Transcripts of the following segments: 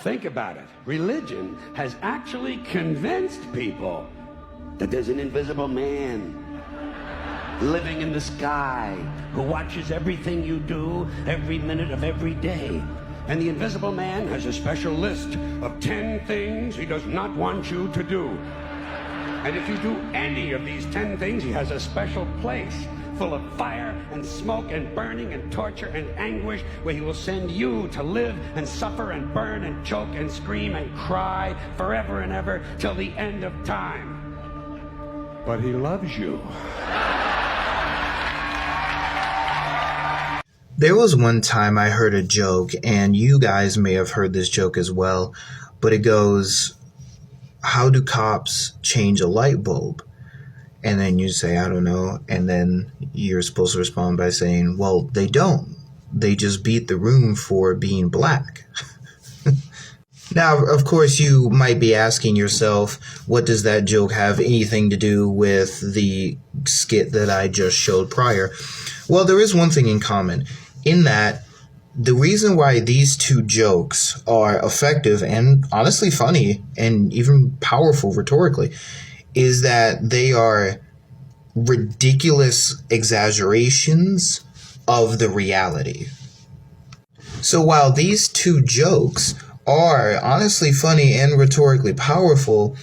Think about it. Religion has actually convinced people that there's an invisible man living in the sky who watches everything you do every minute of every day. And the invisible man has a special list of 10 things he does not want you to do. And if you do any of these 10 things, he has a special place full of fire and smoke and burning and torture and anguish, where he will send you to live and suffer and burn and choke and scream and cry forever and ever till the end of time. But he loves you. There was one time I heard a joke, and you guys may have heard this joke as well, but it goes, how do cops change a light bulb? And then you say, I don't know. And then you're supposed to respond by saying, well, they don't. They just beat the room for being black. Now, of course, you might be asking yourself, what does that joke have anything to do with the skit that I just showed prior? Well, there is one thing in common, in that the reason why these two jokes are effective and honestly funny and even powerful rhetorically is that they are ridiculous exaggerations of the reality. So while these two jokes are honestly funny and rhetorically powerful,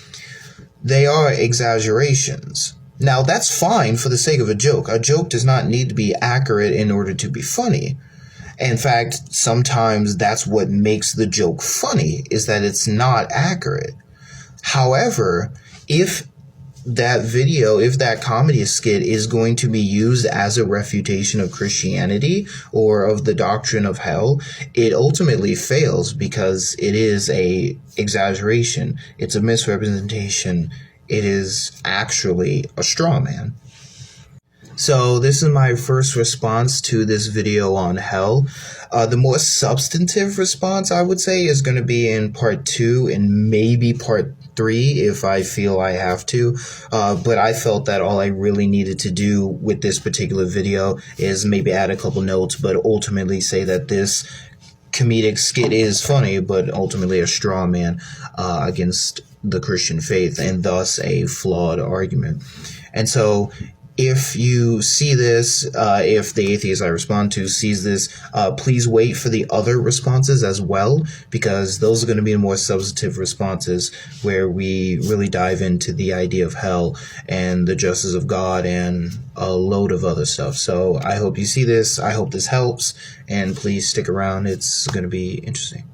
they are exaggerations. Now, that's fine for the sake of a joke. A joke does not need to be accurate in order to be funny. In fact, sometimes that's what makes the joke funny, is that it's not accurate. However, if that comedy skit is going to be used as a refutation of Christianity or of the doctrine of hell, it ultimately fails because it is a exaggeration. It's a misrepresentation. It is actually a straw man. So this is my first response to this video on hell. The more substantive response, I would say, is going to be in part 2 and maybe part 3 if I feel I have to. But I felt that all I really needed to do with this particular video is maybe add a couple notes, but ultimately say that this comedic skit is funny, but ultimately a straw man against the Christian faith, and thus a flawed argument. And so if you see this, if the atheist I respond to sees this, please wait for the other responses as well, because those are going to be more substantive responses where we really dive into the idea of hell and the justice of God and a load of other stuff. So I hope you see this. I hope this helps, and please stick around. It's going to be interesting.